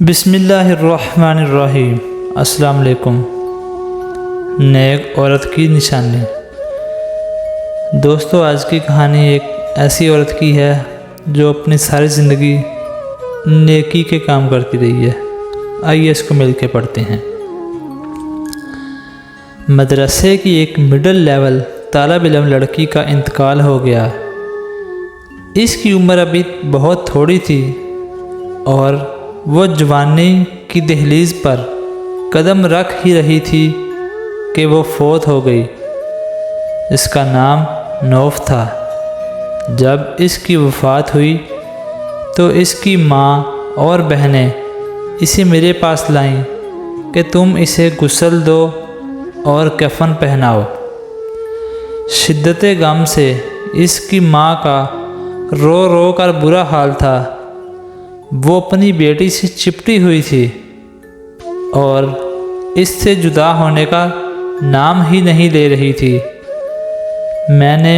بسم اللہ الرحمن الرحیم۔ السلام علیکم۔ نیک عورت کی نشانی۔ دوستو، آج کی کہانی ایک ایسی عورت کی ہے جو اپنی ساری زندگی نیکی کے کام کرتی رہی ہے۔ آئیے اس کو مل کے پڑھتے ہیں۔ مدرسے کی ایک مڈل لیول طالب علم لڑکی کا انتقال ہو گیا۔ اس کی عمر ابھی بہت تھوڑی تھی اور وہ جوانی کی دہلیز پر قدم رکھ ہی رہی تھی کہ وہ فوت ہو گئی۔ اس کا نام نوف تھا۔ جب اس کی وفات ہوئی تو اس کی ماں اور بہنیں اسے میرے پاس لائیں کہ تم اسے غسل دو اور کفن پہناؤ۔ شدت غم سے اس کی ماں کا رو رو کر برا حال تھا۔ وہ اپنی بیٹی سے چپٹی ہوئی تھی اور اس سے جدا ہونے کا نام ہی نہیں لے رہی تھی۔ میں نے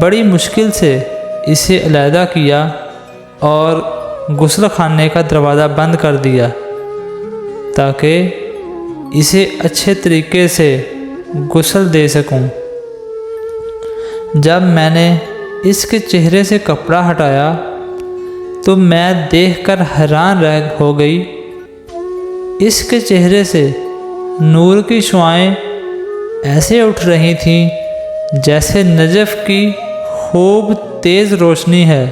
بڑی مشکل سے اسے علیحدہ کیا اور غسل خانے کا دروازہ بند کر دیا تاکہ اسے اچھے طریقے سے غسل دے سکوں۔ جب میں نے اس کے چہرے سے کپڑا ہٹایا تو میں دیکھ کر حیران رہ ہو گئی۔ اس کے چہرے سے نور کی شعاعیں ایسے اٹھ رہی تھیں جیسے نجف کی خوب تیز روشنی ہے۔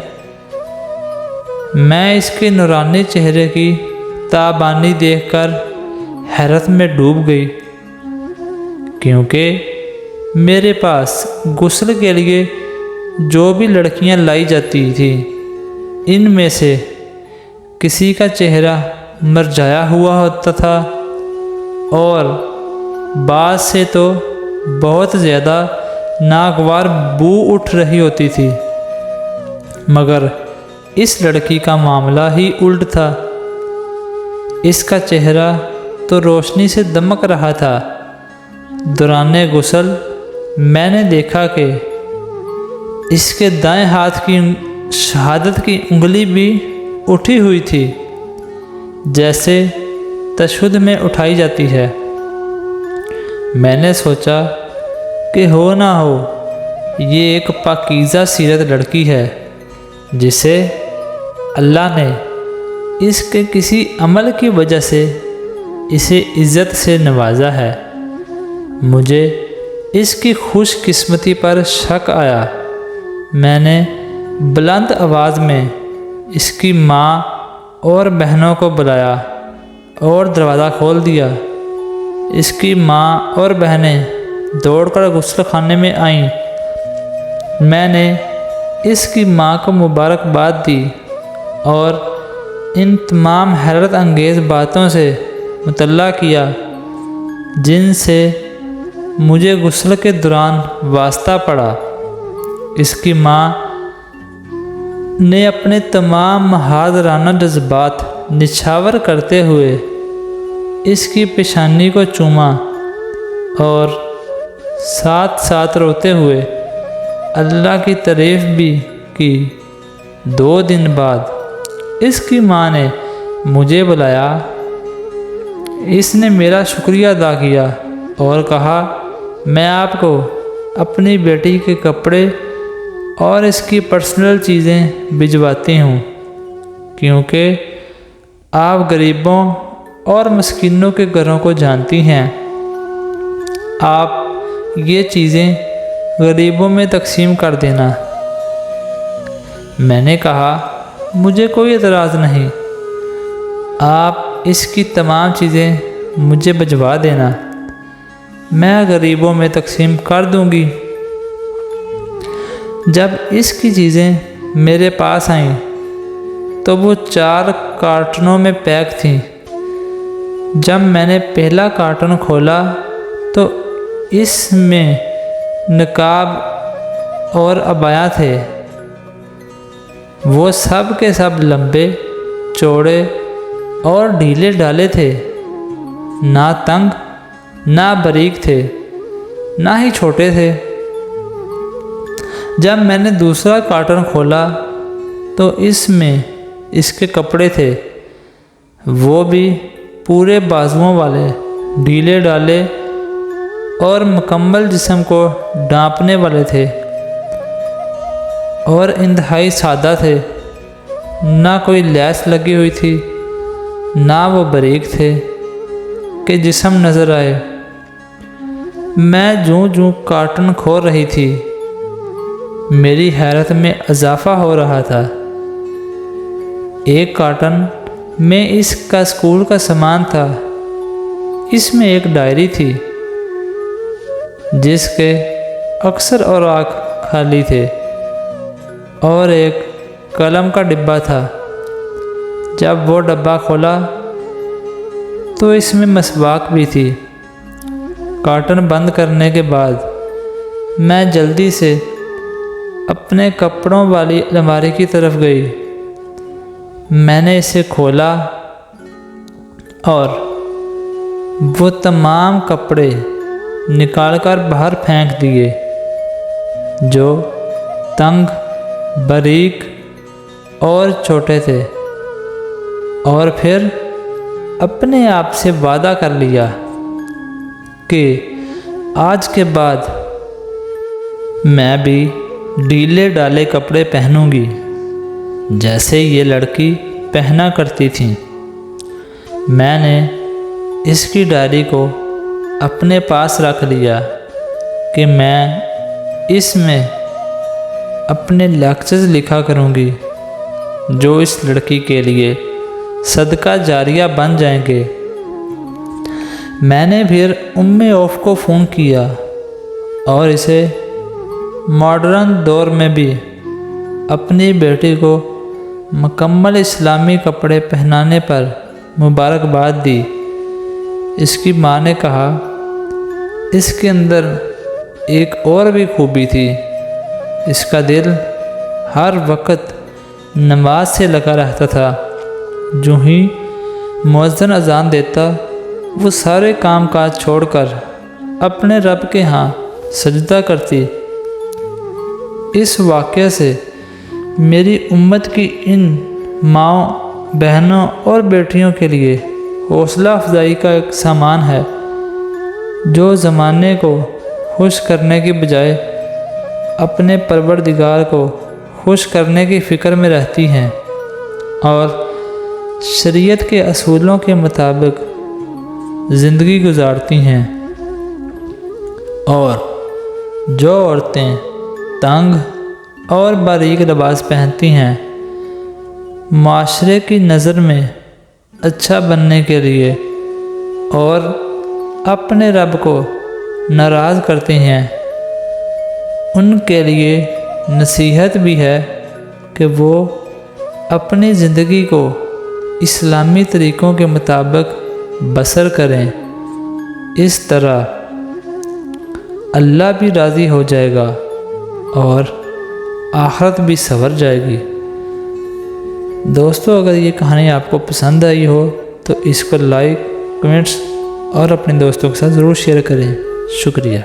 میں اس کے نورانی چہرے کی تابانی دیکھ کر حیرت میں ڈوب گئی، کیونکہ میرے پاس غسل کے لیے جو بھی لڑکیاں لائی جاتی تھیں ان میں سے کسی کا چہرہ مرجھایا ہوا ہوتا تھا اور بعض سے تو بہت زیادہ ناگوار بو اٹھ رہی ہوتی تھی، مگر اس لڑکی کا معاملہ ہی الٹ تھا۔ اس کا چہرہ تو روشنی سے دمک رہا تھا۔ دوران غسل میں نے دیکھا کہ اس کے دائیں ہاتھ کی شہادت کی انگلی بھی اٹھی ہوئی تھی، جیسے تشہد میں اٹھائی جاتی ہے۔ میں نے سوچا کہ ہو نہ ہو یہ ایک پاکیزہ سیرت لڑکی ہے جسے اللہ نے اس کے کسی عمل کی وجہ سے اسے عزت سے نوازا ہے۔ مجھے اس کی خوش قسمتی پر شک آیا۔ میں نے بلند آواز میں اس کی ماں اور بہنوں کو بلایا اور دروازہ کھول دیا۔ اس کی ماں اور بہنیں دوڑ کر غسل خانے میں آئیں۔ میں نے اس کی ماں کو مبارکباد دی اور ان تمام حیرت انگیز باتوں سے مطلع کیا جن سے مجھے غسل کے دوران واسطہ پڑا۔ اس کی ماں نے اپنے تمام محاذرانہ جذبات نچھاور کرتے ہوئے اس کی پیشانی کو چوما اور ساتھ ساتھ روتے ہوئے اللہ کی تعریف بھی کی۔ 2 دن بعد اس کی ماں نے مجھے بلایا۔ اس نے میرا شکریہ ادا کیا اور کہا میں آپ کو اپنی بیٹی کے کپڑے اور اس کی پرسنل چیزیں بھجواتی ہوں، کیونکہ آپ غریبوں اور مسکینوں کے گھروں کو جانتی ہیں۔ آپ یہ چیزیں غریبوں میں تقسیم کر دینا۔ میں نے کہا مجھے کوئی اعتراض نہیں، آپ اس کی تمام چیزیں مجھے بھجوا دینا، میں غریبوں میں تقسیم کر دوں گی۔ جب اس کی چیزیں میرے پاس آئیں تو وہ 4 کارٹنوں میں پیک تھیں۔ جب میں نے پہلا کارٹن کھولا تو اس میں نقاب اور عبایا تھے۔ وہ سب کے سب لمبے، چوڑے اور ڈھیلے ڈھالے تھے، نہ تنگ نہ باریک تھے، نہ ہی چھوٹے تھے۔ جب میں نے دوسرا کارٹن کھولا تو اس میں اس کے کپڑے تھے۔ وہ بھی پورے بازوؤں والے، ڈھیلے ڈالے اور مکمل جسم کو ڈھانپنے والے تھے، اور انتہائی سادہ تھے۔ نہ کوئی لیس لگی ہوئی تھی، نہ وہ باریک تھے کہ جسم نظر آئے۔ میں جوں جوں کارٹن کھول رہی تھی، میری حیرت میں اضافہ ہو رہا تھا۔ ایک کارٹن میں اس کا اسکول کا سامان تھا۔ اس میں ایک ڈائری تھی جس کے اکثر اوراق خالی تھے، اور ایک قلم کا ڈبہ تھا۔ جب وہ ڈبہ کھولا تو اس میں مسواک بھی تھی۔ کارٹن بند کرنے کے بعد میں جلدی سے اپنے کپڑوں والی الماری کی طرف گئی۔ میں نے اسے کھولا اور وہ تمام کپڑے نکال کر باہر پھینک دیے جو تنگ، باریک اور چھوٹے تھے، اور پھر اپنے آپ سے وعدہ کر لیا کہ آج کے بعد میں بھی ڈھیلے ڈالے کپڑے پہنوں گی جیسے یہ لڑکی پہنا کرتی تھیں۔ میں نے اس کی ڈائری کو اپنے پاس رکھ لیا کہ میں اس میں اپنے لیکچرز لکھا کروں گی جو اس لڑکی کے لیے صدقہ جاریہ بن جائیں گے۔ میں نے پھر اوف کو فون کیا اور اسے ماڈرن دور میں بھی اپنی بیٹی کو مکمل اسلامی کپڑے پہنانے پر مبارکباد دی۔ اس کی ماں نے کہا، اس کے اندر ایک اور بھی خوبی تھی، اس کا دل ہر وقت نماز سے لگا رہتا تھا۔ جو ہی مؤذن اذان دیتا وہ سارے کام کاج چھوڑ کر اپنے رب کے ہاں سجدہ کرتی۔ اس واقعے سے میری امت کی ان ماؤں، بہنوں اور بیٹیوں کے لیے حوصلہ افزائی کا ایک سامان ہے جو زمانے کو خوش کرنے کی بجائے اپنے پروردگار کو خوش کرنے کی فکر میں رہتی ہیں اور شریعت کے اصولوں کے مطابق زندگی گزارتی ہیں۔ اور جو عورتیں تنگ اور باریک لباس پہنتی ہیں، معاشرے کی نظر میں اچھا بننے کے لیے اور اپنے رب کو ناراض کرتی ہیں، ان کے لیے نصیحت بھی ہے کہ وہ اپنی زندگی کو اسلامی طریقوں کے مطابق بسر کریں۔ اس طرح اللہ بھی راضی ہو جائے گا اور آخرت بھی سنور جائے گی۔ دوستو، اگر یہ کہانی آپ کو پسند آئی ہو تو اس کو لائک، کمنٹس اور اپنے دوستوں کے ساتھ ضرور شیئر کریں۔ شکریہ۔